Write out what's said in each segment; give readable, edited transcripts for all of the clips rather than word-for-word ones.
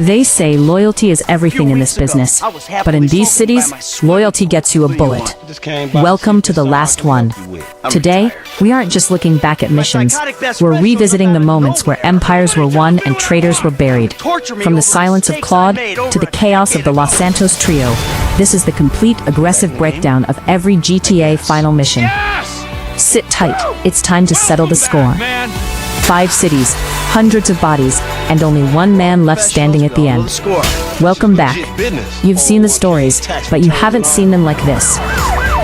They say loyalty is everything in this business, but in these cities, loyalty gets you a bullet. Welcome to the last one. Today, we aren't just looking back at missions, we're revisiting the moments where empires were won and traitors were buried. From the silence of Claude to the chaos of the Los Santos Trio, this is the complete aggressive breakdown of every GTA final mission. Sit tight, it's time to settle the score. 5 cities, hundreds of bodies, and only one man left standing at the end. Welcome back. You've seen the stories, but you haven't seen them like this.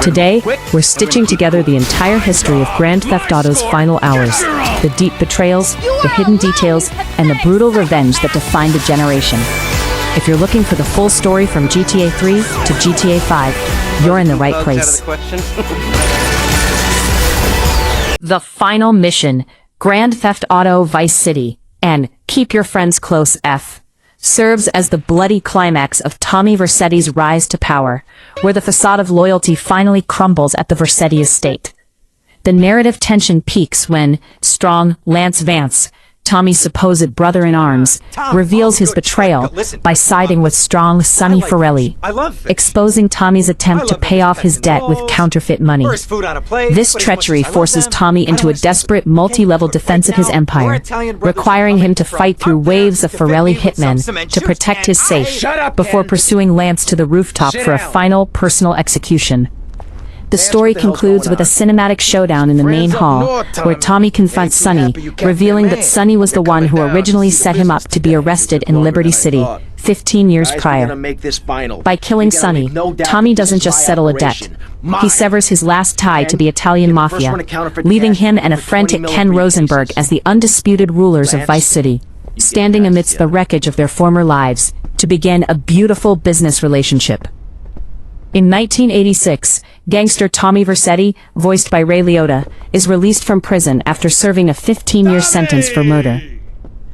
Today, we're stitching together the entire history of Grand Theft Auto's final hours. The deep betrayals, the hidden details, and the brutal revenge that defined a generation. If you're looking for the full story from GTA 3 to GTA 5, you're in the right place. The final mission, Grand Theft Auto Vice City, and Keep Your Friends Close F, serves as the bloody climax of Tommy Vercetti's rise to power, where the facade of loyalty finally crumbles at the Vercetti estate. The narrative tension peaks when strong Lance Vance, Tommy's supposed brother-in-arms, reveals his betrayal by siding with strong Sonny Forelli, exposing Tommy's attempt to pay off his debt with counterfeit money. This treachery forces Tommy into a desperate multi-level defense of his empire, requiring him to fight through waves of Forelli hitmen to protect his safe, before pursuing Lance to the rooftop for a final personal execution. The story concludes with a cinematic showdown in the main hall, where Tommy confronts Sonny, revealing that Sonny was the one who originally set him up to be arrested in Liberty City, 15 years prior. By killing Sonny, Tommy doesn't just settle a debt. He severs his last tie to the Italian mafia, leaving him and a frantic Ken Rosenberg as the undisputed rulers of Vice City, standing amidst the wreckage of their former lives, to begin a beautiful business relationship. In 1986, gangster Tommy Vercetti, voiced by Ray Liotta, is released from prison after serving a 15-year sentence for murder.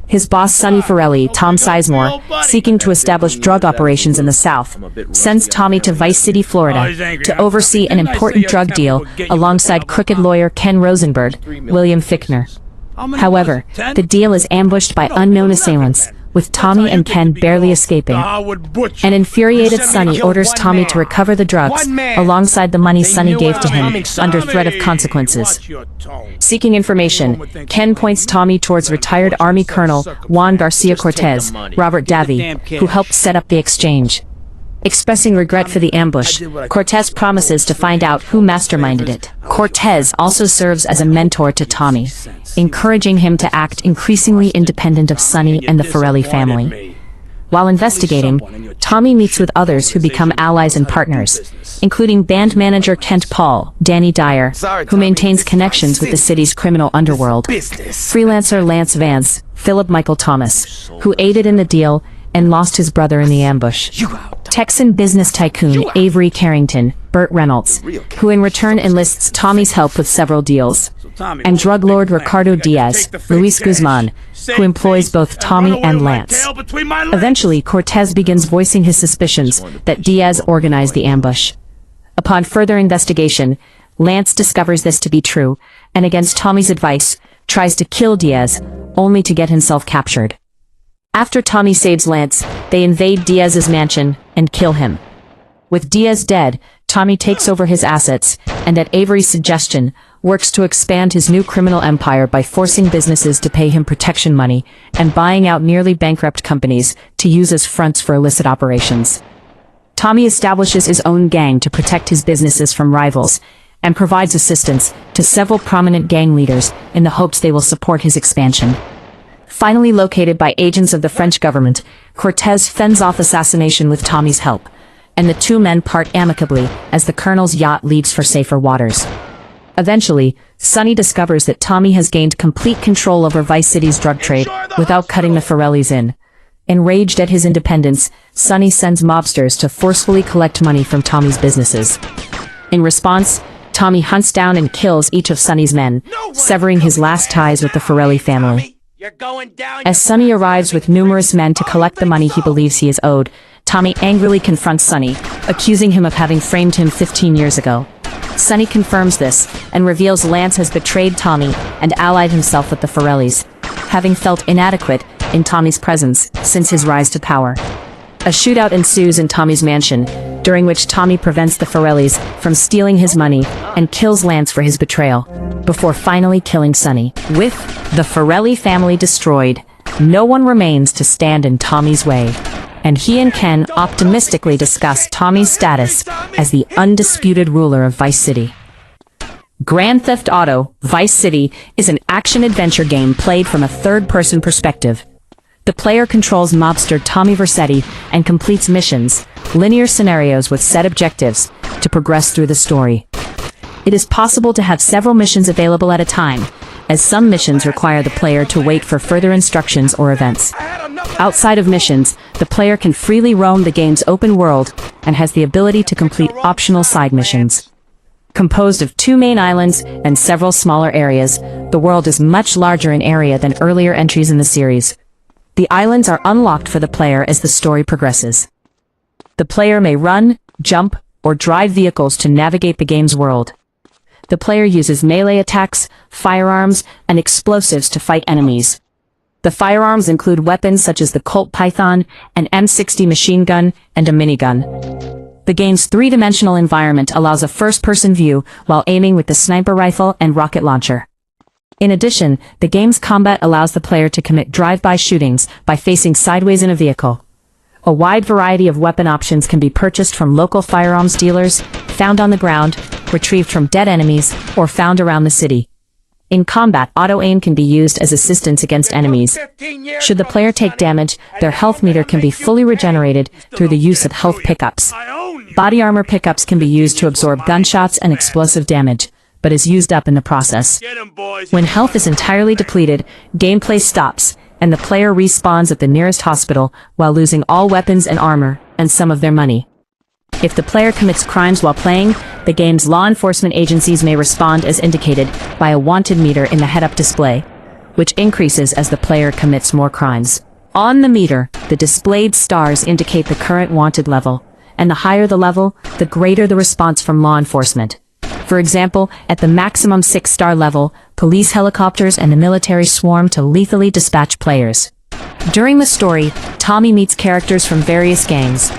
His boss Sonny Forelli, Tom Sizemore, seeking to establish drug operations in the South, sends Tommy to Vice City, Florida, to oversee an important drug deal alongside crooked lawyer Ken Rosenberg, William Fichtner. However, the deal is ambushed by unknown assailants, with Tommy and Ken barely escaping. An infuriated Sonny orders Tommy to recover the drugs, alongside the money Sonny gave to him, under threat of consequences. Seeking information, Ken points Tommy towards retired Army Colonel Juan Garcia Cortez, Robert Davi, who helped set up the exchange. Expressing regret for the ambush, Cortez promises to find out who masterminded it. Cortez also serves as a mentor to Tommy, encouraging him to act increasingly independent of Sonny and the Forelli family. While investigating, Tommy meets with others who become allies and partners, including band manager Kent Paul, Danny Dyer, who maintains connections with the city's criminal underworld, freelancer Lance Vance, Philip Michael Thomas, who aided in the deal and lost his brother in the ambush, Texan business tycoon Avery Carrington, Burt Reynolds, who in return enlists Tommy's help with several deals, and drug lord Ricardo Diaz, Luis Guzman, who employs both Tommy and Lance. Eventually, Cortez begins voicing his suspicions that Diaz organized the ambush. Upon further investigation, Lance discovers this to be true, and against Tommy's advice, tries to kill Diaz, only to get himself captured. After Tommy saves Lance, they invade Diaz's mansion and kill him. With Diaz dead, Tommy takes over his assets, and at Avery's suggestion, works to expand his new criminal empire by forcing businesses to pay him protection money and buying out nearly bankrupt companies to use as fronts for illicit operations. Tommy establishes his own gang to protect his businesses from rivals, and provides assistance to several prominent gang leaders in the hopes they will support his expansion. Finally located by agents of the French government, Cortez fends off assassination with Tommy's help, and the two men part amicably as the colonel's yacht leaves for safer waters. Eventually, Sonny discovers that Tommy has gained complete control over Vice City's drug trade without cutting the Forellis in. Enraged at his independence, Sonny sends mobsters to forcefully collect money from Tommy's businesses. In response, Tommy hunts down and kills each of Sonny's men, severing his last ties with the Forelli family. As Sonny arrives with numerous men to collect the money he believes he is owed, Tommy angrily confronts Sonny, accusing him of having framed him 15 years ago. Sonny confirms this, and reveals Lance has betrayed Tommy and allied himself with the Forellis. Having felt inadequate, in Tommy's presence since his rise to power. A shootout ensues in Tommy's mansion, during which Tommy prevents the Forellis from stealing his money and kills Lance for his betrayal, before finally killing Sonny. With the Forelli family destroyed, no one remains to stand in Tommy's way, and he and Ken optimistically discuss Tommy's status as the undisputed ruler of Vice City. Grand Theft Auto Vice City is an action-adventure game played from a third-person perspective. The player controls mobster Tommy Vercetti and completes missions, linear scenarios with set objectives, to progress through the story. It is possible to have several missions available at a time, as some missions require the player to wait for further instructions or events. Outside of missions, the player can freely roam the game's open world and has the ability to complete optional side missions. Composed of 2 main islands and several smaller areas, the world is much larger in area than earlier entries in the series. The islands are unlocked for the player as the story progresses. The player may run, jump, or drive vehicles to navigate the game's world. The player uses melee attacks, firearms, and explosives to fight enemies. The firearms include weapons such as the Colt Python, an M60 machine gun, and a minigun. The game's 3-dimensional environment allows a first-person view while aiming with the sniper rifle and rocket launcher. In addition, the game's combat allows the player to commit drive-by shootings by facing sideways in a vehicle. A wide variety of weapon options can be purchased from local firearms dealers, found on the ground, retrieved from dead enemies, or found around the city. In combat, auto-aim can be used as assistance against enemies. Should the player take damage, their health meter can be fully regenerated through the use of health pickups. Body armor pickups can be used to absorb gunshots and explosive damage, but is used up in the process. When health is entirely depleted, gameplay stops, and the player respawns at the nearest hospital while losing all weapons and armor, and some of their money. If the player commits crimes while playing, the game's law enforcement agencies may respond as indicated by a wanted meter in the head-up display, which increases as the player commits more crimes. On the meter, the displayed stars indicate the current wanted level, and the higher the level, the greater the response from law enforcement. For example, at the maximum 6-star level, police helicopters and the military swarm to lethally dispatch players. During the story, Tommy meets characters from various gangs.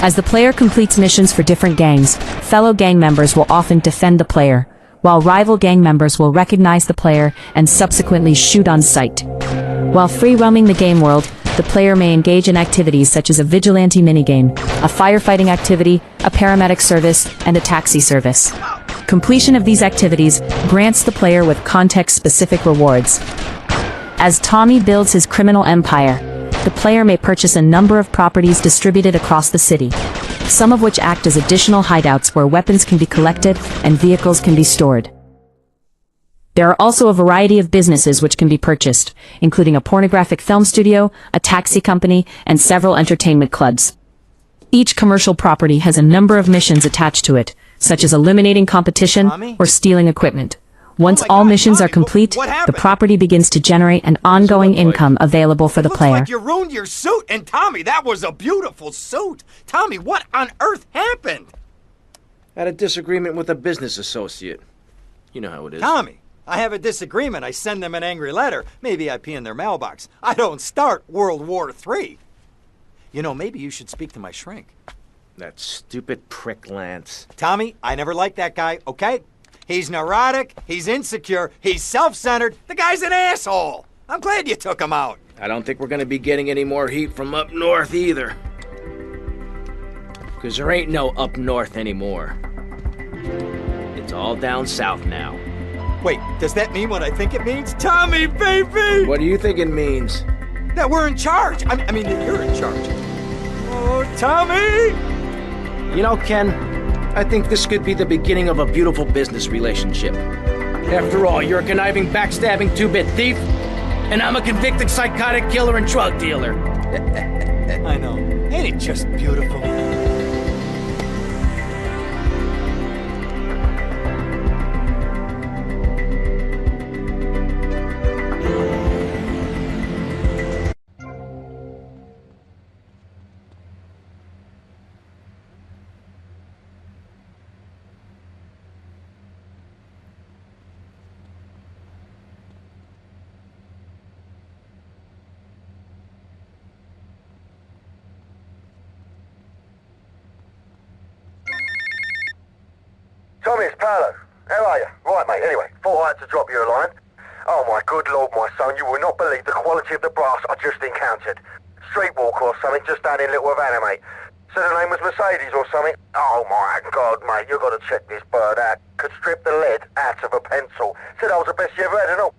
As the player completes missions for different gangs, fellow gang members will often defend the player, while rival gang members will recognize the player and subsequently shoot on sight. While free roaming the game world, the player may engage in activities such as a vigilante minigame, a firefighting activity, a paramedic service, and a taxi service. Completion of these activities grants the player with context-specific rewards. As Tommy builds his criminal empire, the player may purchase a number of properties distributed across the city, some of which act as additional hideouts where weapons can be collected and vehicles can be stored. There are also a variety of businesses which can be purchased, including a pornographic film studio, a taxi company, and several entertainment clubs. Each commercial property has a number of missions attached to it, such as eliminating competition or stealing equipment. Once all missions are complete, the property begins to generate an ongoing income available for the player. Looks like you ruined your suit, and Tommy, that was a beautiful suit. Tommy, what on earth happened? Had a disagreement with a business associate. You know how it is. Tommy, I have a disagreement. I send them an angry letter. Maybe I pee in their mailbox. I don't start World War III. You know, maybe you should speak to my shrink. That stupid prick Lance. Tommy, I never liked that guy, okay? He's neurotic, he's insecure, he's self-centered. The guy's an asshole. I'm glad you took him out. I don't think we're gonna be getting any more heat from up north either. Because there ain't no up north anymore. It's all down south now. Wait, does that mean what I think it means? Tommy, baby! What do you think it means? That we're in charge. I mean that you're in charge. Oh, Tommy! You know, Ken, I think this could be the beginning of a beautiful business relationship. After all, you're a conniving, backstabbing 2-bit thief, and I'm a convicted psychotic killer and drug dealer. I know. Ain't it just beautiful? Tommy, it's Paolo. How are you? Right, mate, anyway, thought I had to drop you a line. Oh my good lord, my son, you will not believe the quality of the brass I just encountered. Streetwalker or something, just down in Little Havana, mate. Said her name was Mercedes or something. Oh my god, mate, you got to check this bird out. Could strip the lead out of a pencil. Said I was the best you ever had and all.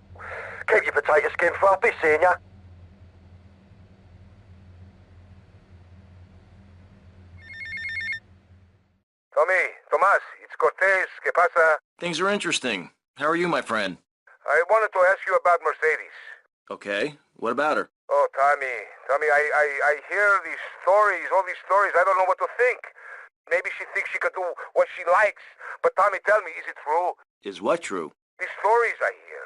Keep your potato skin fluffy, seeing ya. Tommy, Tomas, it's Cortez. ¿Qué pasa? Things are interesting. How are you, my friend? I wanted to ask you about Mercedes. Okay, what about her? Oh, Tommy, I hear these stories, all these stories. I don't know what to think. Maybe she thinks she could do what she likes. But Tommy, tell me, is it true? Is what true? These stories I hear.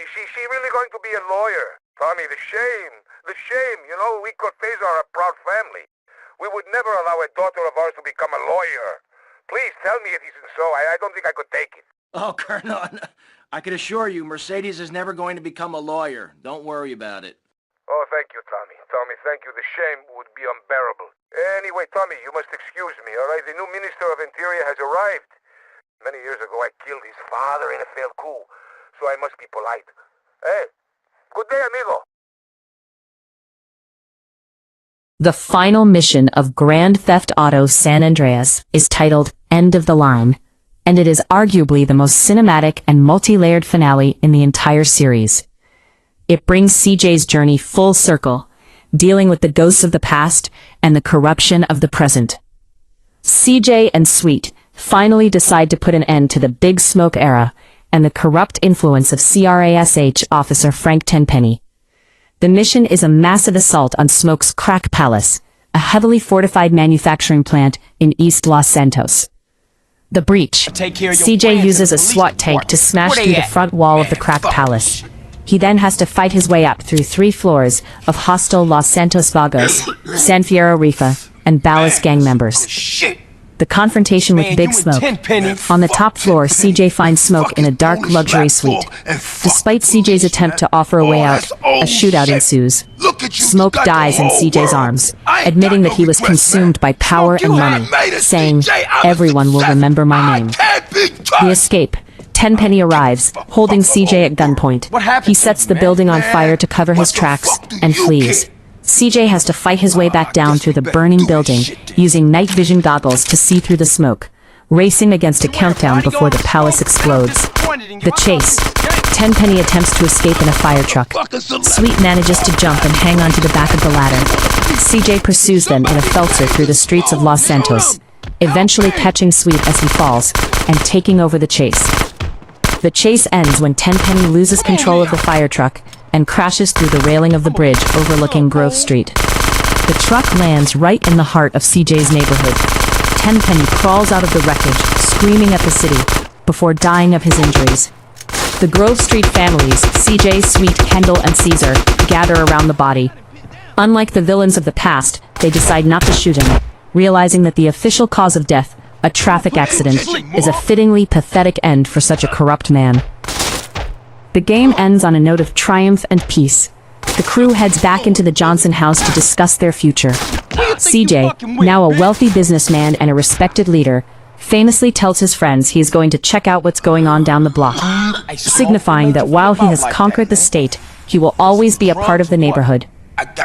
She really going to be a lawyer? Tommy, the shame. You know, we Cortez are a proud family. We would never allow a daughter of ours to become a lawyer. Please tell me it isn't so. I don't think I could take it. Oh, Colonel, I can assure you Mercedes is never going to become a lawyer. Don't worry about it. Oh, thank you, Tommy. Tommy, thank you. The shame would be unbearable. Anyway, Tommy, you must excuse me, all right? The new Minister of Interior has arrived. Many years ago, I killed his father in a failed coup, so I must be polite. Hey, good day, amigo. The final mission of Grand Theft Auto San Andreas is titled End of the Line, and it is arguably the most cinematic and multi-layered finale in the entire series. It brings CJ's journey full circle, dealing with the ghosts of the past and the corruption of the present. CJ and Sweet finally decide to put an end to the Big Smoke era and the corrupt influence of CRASH officer Frank Tenpenny. The mission is a massive assault on Smoke's crack palace, a heavily fortified manufacturing plant in East Los Santos. The breach. CJ uses a SWAT tank to smash through the front wall of the crack palace. He then has to fight his way up through 3 floors of hostile Los Santos Vagos, San Fierro Rifa, and Ballas gang members. The confrontation with Big Smoke. On the top floor, CJ finds Smoke in a dark luxury suite. Despite CJ's attempt to offer a way out, a shootout ensues. Smoke dies in CJ's arms, admitting that he was consumed by power and money, saying, "Everyone will remember my name." The escape. Tenpenny arrives, holding CJ at gunpoint. He sets the building on fire to cover his tracks, and flees. CJ has to fight his way back down through the burning building, using night vision goggles to see through the smoke, racing against a countdown before the palace explodes. The chase. Tenpenny attempts to escape in a fire truck. Sweet manages to jump and hang onto the back of the ladder. CJ pursues them in a felter through the streets of Los Santos, eventually catching Sweet as he falls, and taking over the chase. The chase ends when Tenpenny loses control of the fire truck and crashes through the railing of the bridge overlooking Grove Street. The truck lands right in the heart of CJ's neighborhood. Tenpenny crawls out of the wreckage, screaming at the city, before dying of his injuries. The Grove Street families, CJ, Sweet, Kendall, and Caesar, gather around the body. Unlike the villains of the past, they decide not to shoot him, realizing that the official cause of death, a traffic accident, is a fittingly pathetic end for such a corrupt man. The game ends on a note of triumph and peace. The crew heads back into the Johnson house to discuss their future. CJ, now a wealthy businessman and a respected leader, famously tells his friends he is going to check out what's going on down the block, signifying that while he has conquered the state, he will always be a part of the neighborhood.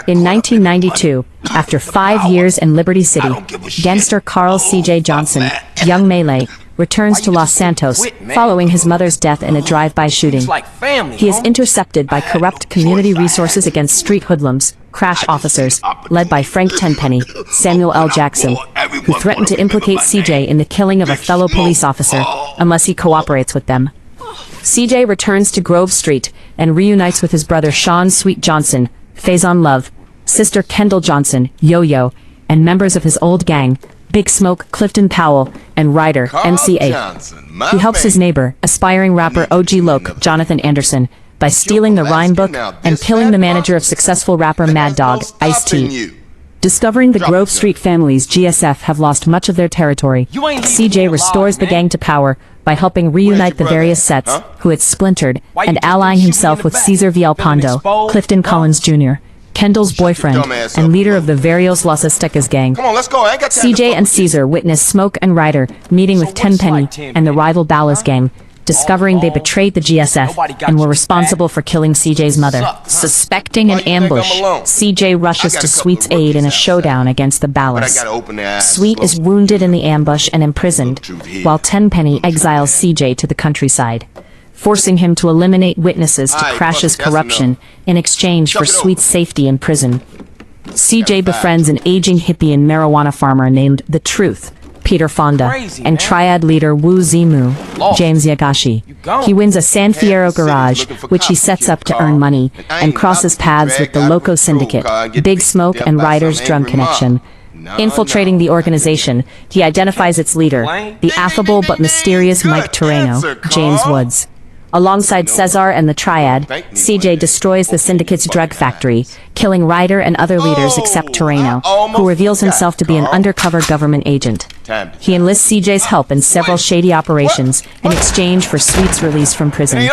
In 1992, after 5 years in Liberty City, gangster Carl C.J. Johnson, young Melee, returns to Los Santos following his mother's death in a drive-by shooting. He is intercepted by corrupt community resources against street hoodlums, crash officers, led by Frank Tenpenny, Samuel L. Jackson, who threaten to implicate CJ in the killing of a fellow police officer unless he cooperates with them. CJ returns to Grove Street and reunites with his brother Sean Sweet Johnson, Faison Love, sister Kendall Johnson, Yo-Yo, and members of his old gang, Big Smoke, Clifton Powell, and Ryder, MCA. He helps his neighbor, aspiring rapper OG Loke, Jonathan Anderson, by stealing the rhyme book and killing the manager of successful rapper Mad Dog, Ice-T. Discovering the Grove Street family's GSF have lost much of their territory, CJ restores the gang to power by helping reunite the various sets who had splintered and allying himself with Cesar Villalpando, Clifton Collins Jr., Kendall's boyfriend and leader of the Varios Las Aztecas gang. Come on, let's go. I ain't got time CJ and Caesar witness Smoke and Ryder meeting with Tenpenny and the rival Ballas gang, discovering they betrayed the GSF and were responsible for killing CJ's mother. Suspecting an ambush, CJ rushes to Sweet's aid in a showdown against the Ballas. Sweet is wounded in the ambush and imprisoned, while Tenpenny exiles CJ to the countryside, forcing him to eliminate witnesses to Crash's corruption in exchange for Sweet's safety in prison. CJ befriends an aging hippie and marijuana farmer named The Truth, Peter Fonda, and triad leader Wu Zimu, James Yagashi. He wins a San Fierro garage, which he sets up to earn money, and crosses paths with the Loco Syndicate, Big Smoke and Ryder's drug connection. Infiltrating the organization, he identifies its leader, the affable but mysterious Mike Torreno, James Woods. Alongside Cesar and the Triad, CJ destroys the Syndicate's drug factory, killing Ryder and other leaders except Torreno, who reveals himself to be an undercover government agent. He enlists CJ's help in several shady operations in exchange for Sweet's release from prison.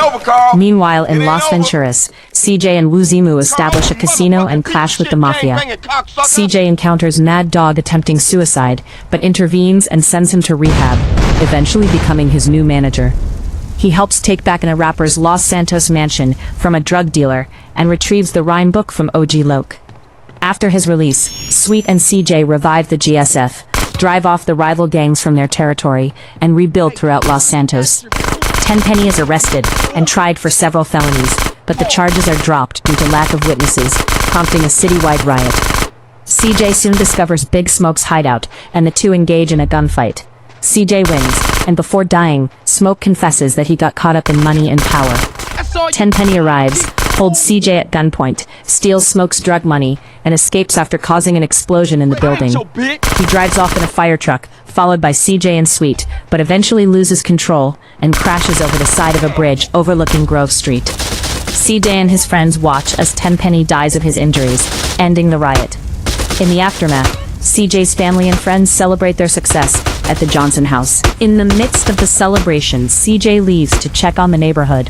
Meanwhile, in Las Venturas, CJ and Wuzimu establish a casino and clash with the Mafia. CJ encounters Mad Dog attempting suicide, but intervenes and sends him to rehab, eventually becoming his new manager. He helps take back a rapper's Los Santos mansion from a drug dealer and retrieves the rhyme book from OG Loke. After his release, Sweet and CJ revive the GSF, drive off the rival gangs from their territory, and rebuild throughout Los Santos. Tenpenny is arrested and tried for several felonies, but the charges are dropped due to lack of witnesses, prompting a citywide riot. CJ soon discovers Big Smoke's hideout, and the two engage in a gunfight. CJ wins, and before dying, Smoke confesses that he got caught up in money and power. Tenpenny arrives, holds CJ at gunpoint, steals Smoke's drug money, and escapes after causing an explosion in the building. He drives off in a fire truck, followed by CJ and Sweet, but eventually loses control and crashes over the side of a bridge overlooking Grove Street. CJ and his friends watch as Tenpenny dies of his injuries, ending the riot. In the aftermath, CJ's family and friends celebrate their success at the Johnson house. In the midst of the celebration, CJ leaves to check on the neighborhood.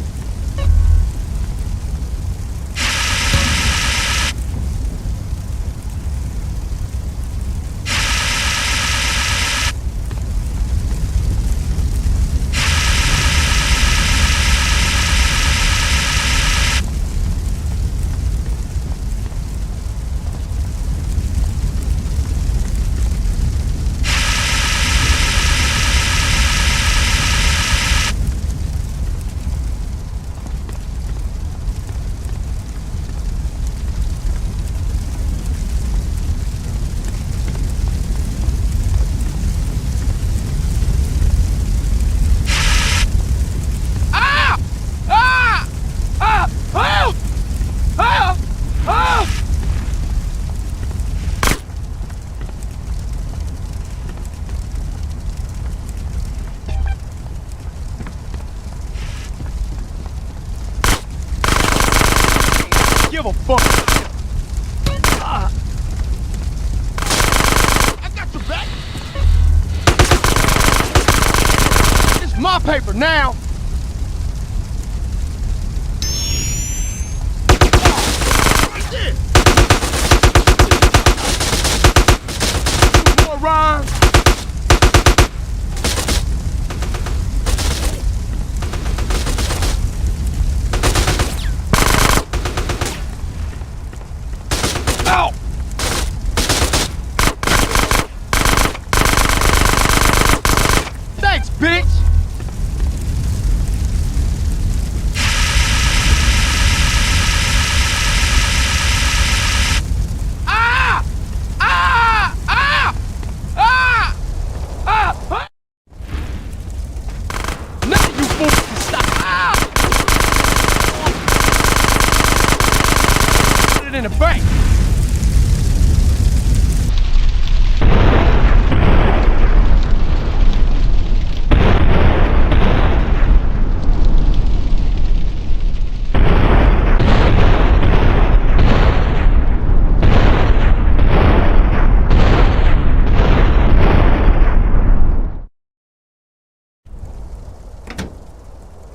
Give a fuck. I got your back. It's my paper now. More rhymes. Bitch! Ah! Ah! Ah! Ah! Ah! Now you fools can stop! Ah! Put it in the bank!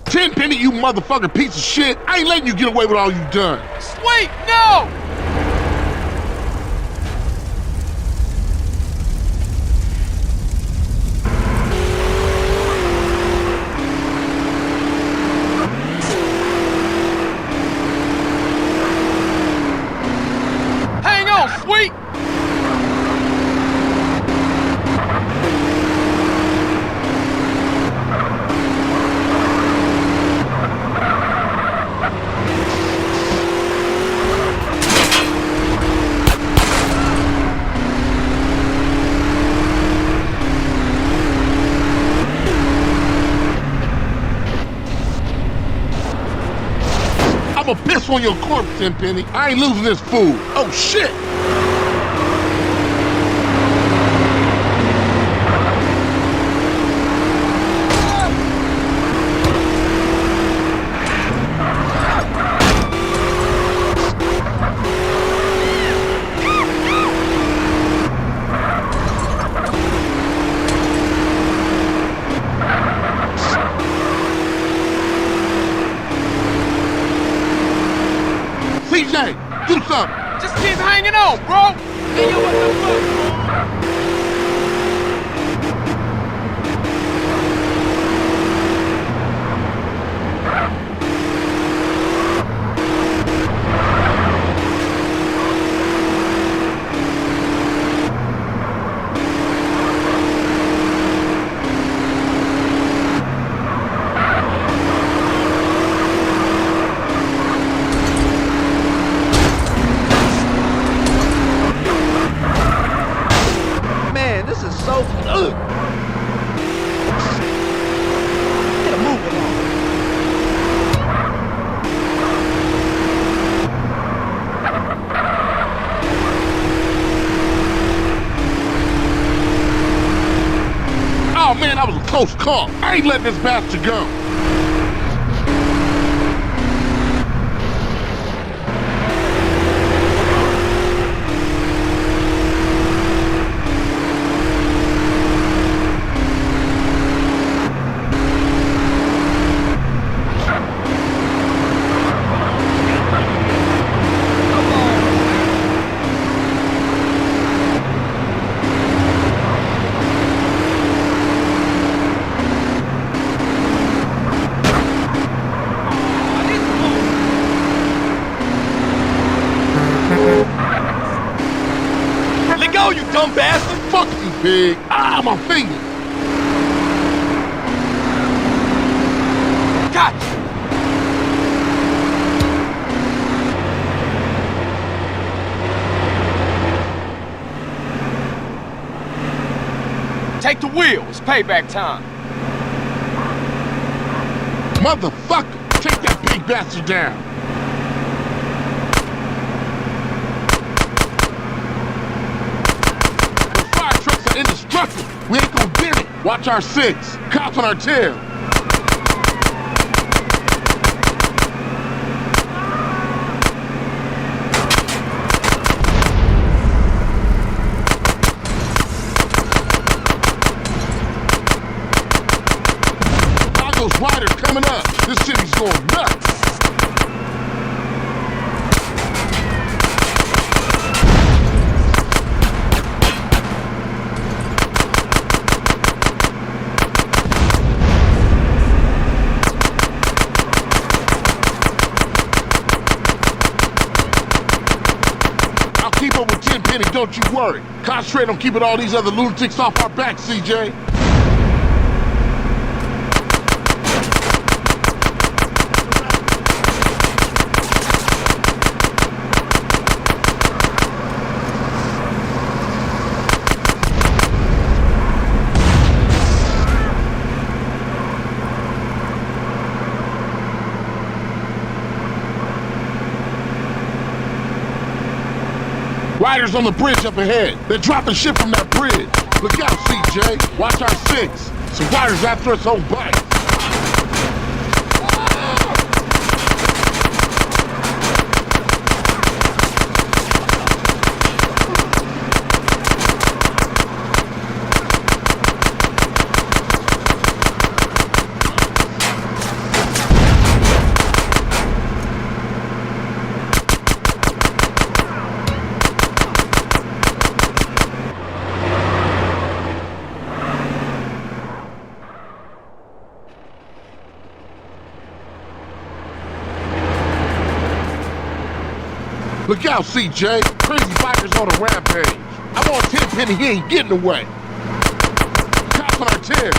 Tenpenny, you motherfucking piece of shit. I ain't letting you get away with all you done. Sweet, no! piss on your corpse, Tenpenny. I ain't losing this fool. Oh, shit. CJ, do something. Just keep hanging on, bro. Hey, yo, what the fuck? Man, this is so... Ugh. Get a move along. Oh, man, that was a close call. I ain't letting this bastard go. Let go, you dumb bastard. Fuck you, pig. Ah, my finger. Gotcha. Take the wheel. It's payback time. Motherfucker, take that big bastard down. The fire trucks are indestructible. We ain't gonna get it. Watch our six. Cops on our tail. Those riders coming up. This city's going nuts. I'll keep up with Tenpenny, don't you worry. Concentrate on keeping all these other lunatics off our backs, CJ. Riders on the bridge up ahead. They're dropping shit from that bridge. Look out, CJ. Watch our six. Some riders after us on bikes. Look out, CJ. Crazy bikers on a rampage. I'm on Tenpenny, he ain't getting away. Cops on our tail.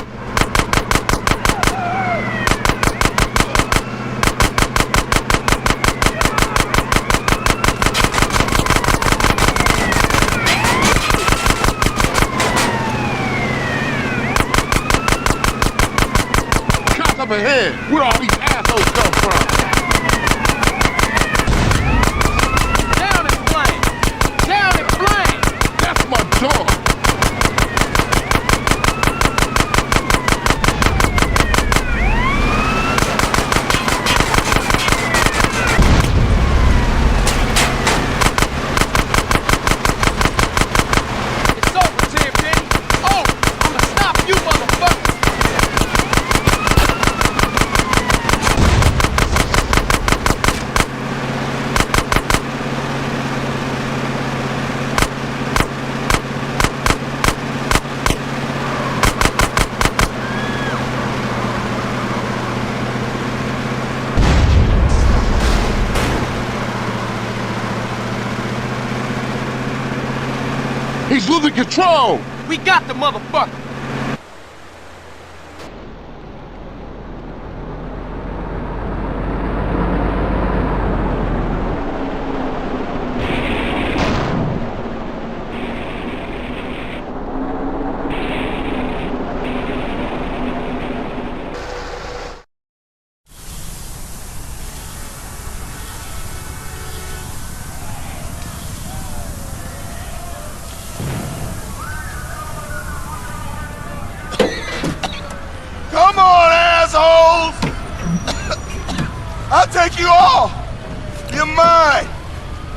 Cops up ahead. Where all these assholes come from? sure. It's over, Kingpin. Oh, I'ma stop you, motherfucker. He's losing control. We got the motherfucker. Come on, assholes! I'll take you all! You're mine!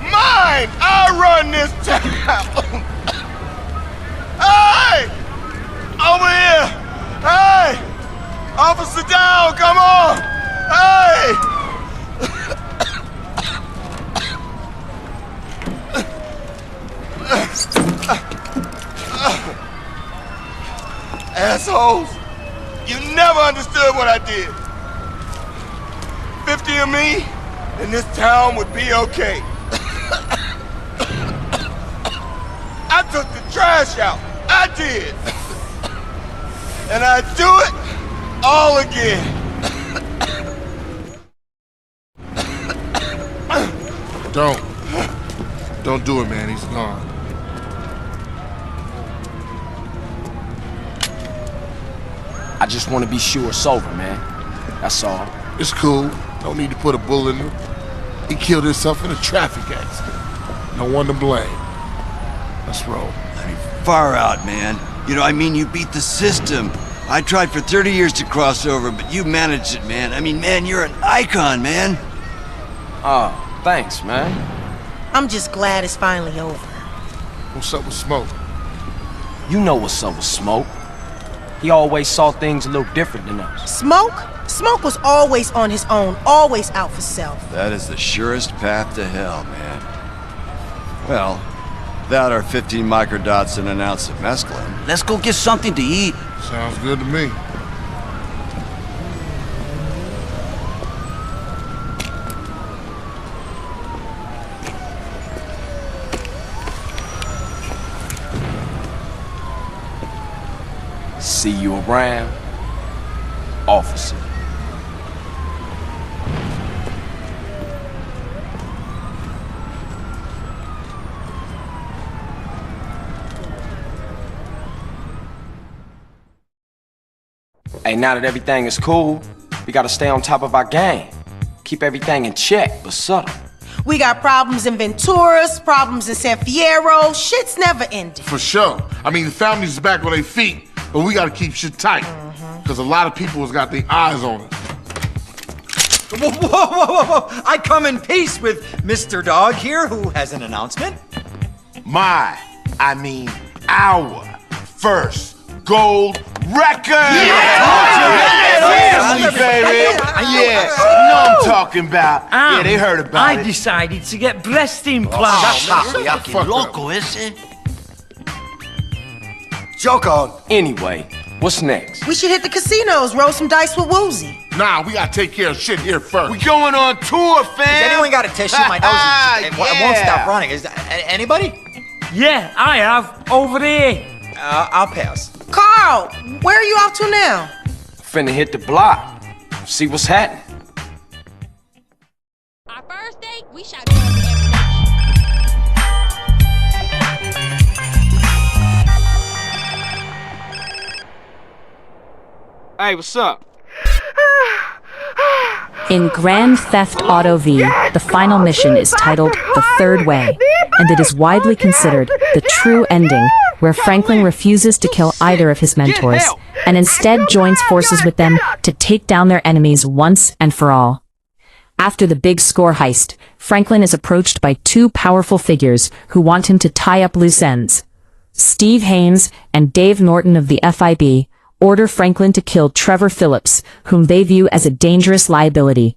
Mine! I run this town! Hey! Over here! Hey! Officer down, come on! Hey! Assholes! You never understood what I did. 50 of me, and this town would be okay. I took the trash out. I did. And I'd do it all again. Don't do it, man. He's gone. I just want to be sure it's over, man. That's all. It's cool. Don't need to put a bullet in him. He killed himself in a traffic accident. No one to blame. Let's roll. I mean, far out, man. You know, I mean, you beat the system. I tried for 30 years to cross over, but you managed it, man. I mean, man, you're an icon, man. Oh, thanks, man. I'm just glad it's finally over. What's up with Smoke? You know what's up with Smoke. He always saw things a little different than us. Smoke? Smoke was always on his own, always out for self. That is the surest path to hell, man. Well, that or 15 microdots and an ounce of mescaline. Let's go get something to eat. Sounds good to me. See you around, officer. Hey, now that everything is cool, we gotta stay on top of our game. Keep everything in check, but subtle. We got problems in Venturas, problems in San Fierro. Shit's never ending. For sure. I mean, the family's back on their feet, but we gotta keep shit tight. Because a lot of people has got their eyes on us. Whoa, whoa, whoa, whoa, whoa! I come in peace with Mr. Dog here, who has an announcement. Our first gold record! Family, baby! Yeah, you know what I'm talking about. Yeah, they heard about it. I decided to get breast implants. Loco, ese. Joke on. Anyway, what's next? We should hit the casinos, roll some dice with Woozy. Nah, we gotta take care of shit here first. We going on tour, fam! Has anyone got a tissue? My nose is, I won't stop running. Is anybody? Yeah, I have. Over there. I'll pass. Carl, where are you off to now? Finna hit the block. See what's happening. Our first date, we shot guns every night. Hey, what's up? In Grand Theft Auto V, the final mission is titled The Third Way, and it is widely considered the true ending where Franklin refuses to kill either of his mentors, and instead joins forces with them to take down their enemies once and for all. After the big score heist, Franklin is approached by two powerful figures who want him to tie up loose ends. Steve Haynes and Dave Norton of the FIB order Franklin to kill Trevor Phillips, whom they view as a dangerous liability.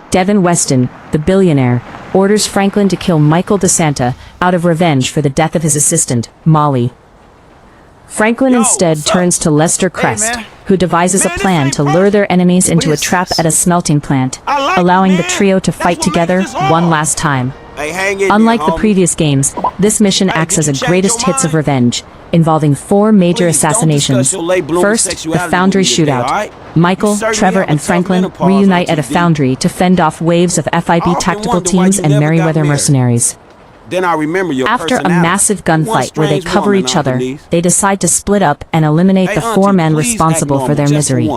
Devin Weston, the billionaire, orders Franklin to kill Michael DeSanta out of revenge for the death of his assistant, Molly. Franklin instead turns to Lester Crest, who devises a plan to lure their enemies into a trap at a smelting plant, allowing the trio to fight together one last time. Unlike the previous games, this mission acts as a greatest hits of revenge, involving 4 major assassinations. First, the Foundry shootout. Michael, Trevor, and Franklin reunite at a foundry to fend off waves of FIB tactical teams and Merryweather mercenaries. After a massive gunfight where they cover each other, they decide to split up and eliminate the 4 men responsible for their misery.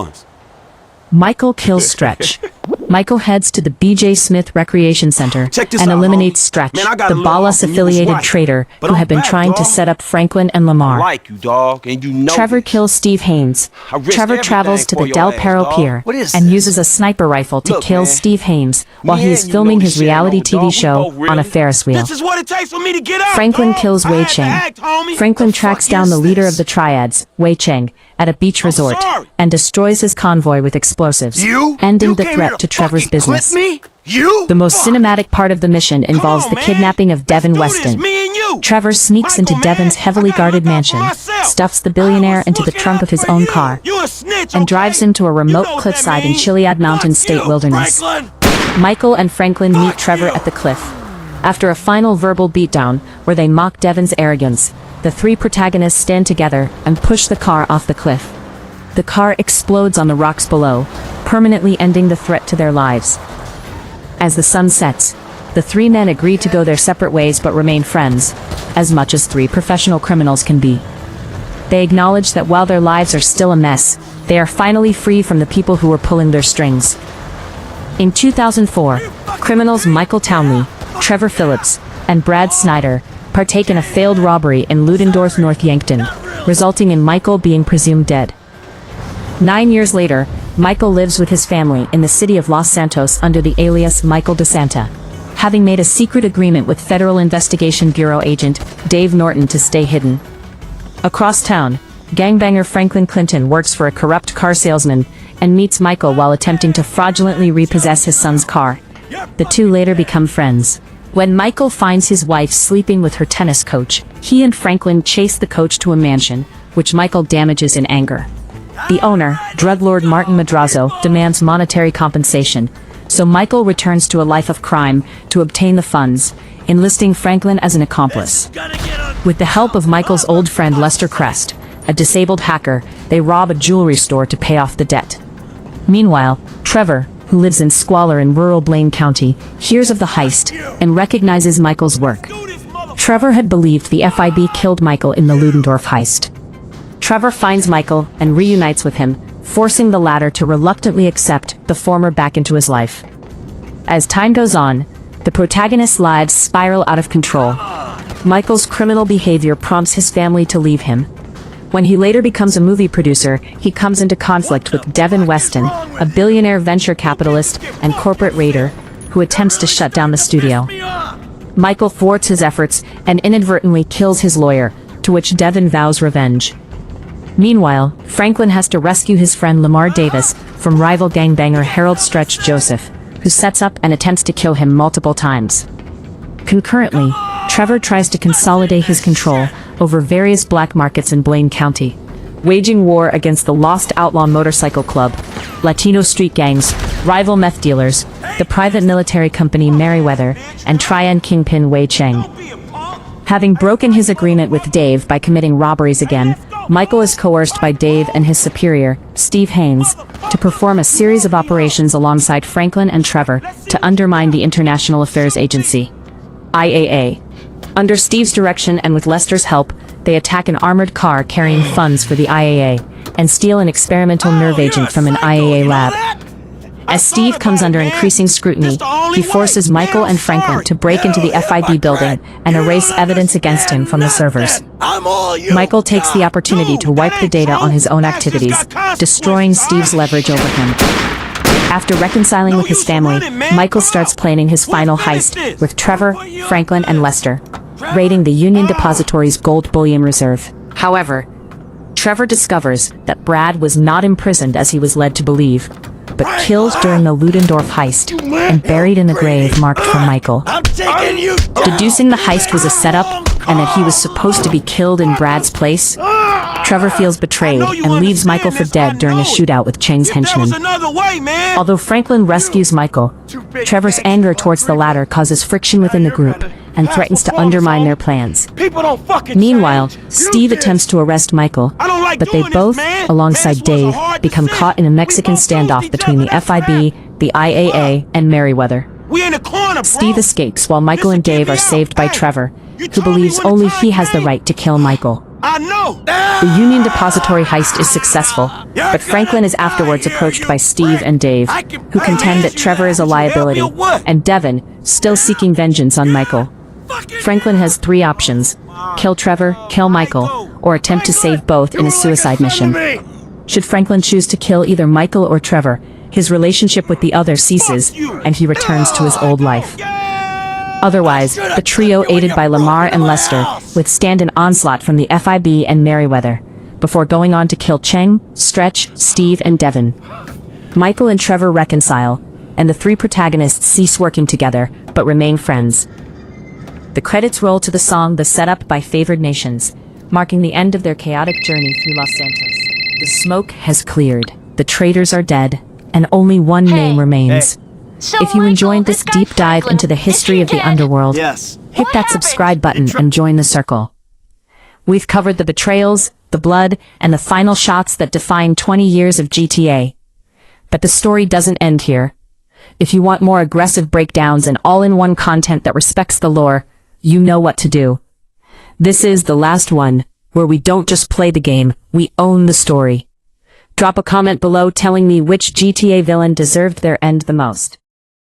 Michael kills Stretch. Michael heads to the B.J. Smith Recreation Center and eliminates Stretch, the Ballas-affiliated traitor who had been trying to set up Franklin and Lamar. Trevor kills Steve Haynes. Trevor travels to the Del Perro Pier and uses a sniper rifle to kill Steve Haynes while he is filming his reality TV show on a Ferris wheel. Franklin kills Wei Cheng. Franklin tracks down the leader of the triads, Wei Cheng, at a beach resort and destroys his convoy with explosives, ending the threat to Trevor's business. The most cinematic part of the mission involves the kidnapping of Devin Weston. Trevor sneaks into Devin's heavily guarded mansion, stuffs the billionaire into the trunk of his own car, and drives him to a remote cliffside in Chiliad Mountain State Wilderness. Michael and Franklin meet Trevor at the cliff. After a final verbal beatdown, where they mock Devin's arrogance, the 3 protagonists stand together and push the car off the cliff. The car explodes on the rocks below, permanently ending the threat to their lives. As the sun sets, the 3 men agree to go their separate ways but remain friends, as much as 3 professional criminals can be. They acknowledge that while their lives are still a mess, they are finally free from the people who were pulling their strings. In 2004, criminals Michael Townley, Trevor Phillips, and Brad Snyder partake in a failed robbery in Ludendorff, North Yankton, resulting in Michael being presumed dead. 9 years later, Michael lives with his family in the city of Los Santos under the alias Michael DeSanta, having made a secret agreement with Federal Investigation Bureau agent Dave Norton to stay hidden. Across town, gangbanger Franklin Clinton works for a corrupt car salesman and meets Michael while attempting to fraudulently repossess his son's car. The 2 later become friends. When Michael finds his wife sleeping with her tennis coach, he and Franklin chase the coach to a mansion, which Michael damages in anger. The owner, drug lord Martin Madrazo, demands monetary compensation, so Michael returns to a life of crime to obtain the funds, enlisting Franklin as an accomplice. With the help of Michael's old friend Lester Crest, a disabled hacker, they rob a jewelry store to pay off the debt. Meanwhile, Trevor, who lives in squalor in rural Blaine County, hears of the heist and recognizes Michael's work. Trevor had believed the FIB killed Michael in the Ludendorff heist. Trevor finds Michael and reunites with him, forcing the latter to reluctantly accept the former back into his life. As time goes on, the protagonist's lives spiral out of control. Michael's criminal behavior prompts his family to leave him. When he later becomes a movie producer, he comes into conflict with Devin Weston, a billionaire venture capitalist and corporate raider, who attempts to shut down the studio. Michael thwarts his efforts and inadvertently kills his lawyer, to which Devin vows revenge. Meanwhile, Franklin has to rescue his friend Lamar Davis from rival gangbanger Harold Stretch Joseph, who sets up and attempts to kill him multiple times. Concurrently, Trevor tries to consolidate his control over various black markets in Blaine County, waging war against the Lost Outlaw Motorcycle Club, Latino street gangs, rival meth dealers, the private military company Merryweather, and Trian Kingpin Wei Cheng. Having broken his agreement with Dave by committing robberies again, Michael is coerced by Dave and his superior, Steve Haynes, to perform a series of operations alongside Franklin and Trevor to undermine the International Affairs Agency, IAA. Under Steve's direction and with Lester's help, they attack an armored car carrying funds for the IAA, and steal an experimental nerve agent from an IAA lab. As Steve comes under increasing scrutiny, he forces Michael and Franklin to break into the FIB building and erase evidence against him from the servers. Michael takes the opportunity to wipe the data on his own activities, destroying Steve's leverage over him. After reconciling with his family, Michael starts planning his final heist with Trevor, Franklin, and Lester, raiding the Union Depository's gold bullion reserve. However, Trevor discovers that Brad was not imprisoned as he was led to believe, but killed during the Ludendorff heist and buried in the grave marked for Michael. Deducing the heist was a setup and that he was supposed to be killed in Brad's place, Trevor feels betrayed and leaves Michael for dead during a shootout with Cheng's henchmen. Although Franklin rescues Michael, Trevor's anger towards the latter causes friction within the group and threatens to undermine their plans. Meanwhile, Steve attempts to arrest Michael, but they both, alongside Dave, become caught in a Mexican standoff between the FIB, the IAA, and Merryweather. Steve escapes while Michael and Dave are saved by Trevor, who believes only he has the right to kill Michael. The Union Depository heist is successful, but Franklin is afterwards approached by Steve and Dave, who contend that Trevor is a liability, and Devin, still seeking vengeance on Michael. Franklin has three options: kill Trevor, kill Michael, or attempt to save both in a suicide mission. Should Franklin choose to kill either Michael or Trevor, his relationship with the other ceases, and he returns to his old life. Otherwise, the trio, aided by Lamar and Lester, withstand an onslaught from the FIB and Merryweather, before going on to kill Cheng, Stretch, Steve, and Devin. Michael and Trevor reconcile, and the three protagonists cease working together, but remain friends. The credits roll to the song The Setup by Favored Nations, marking the end of their chaotic journey through Los Santos. The smoke has cleared, the traitors are dead, and only one name remains. So If you Michael, enjoyed this guy deep dive Franklin, into the is history he of the dead? underworld, Yes. hit that subscribe button and join the circle. We've covered the betrayals, the blood, and the final shots that define 20 years of GTA. But the story doesn't end here. If you want more aggressive breakdowns and all-in-one content that respects the lore, you know what to do. This is the last one, where we don't just play the game, we own the story. Drop a comment below telling me which GTA villain deserved their end the most.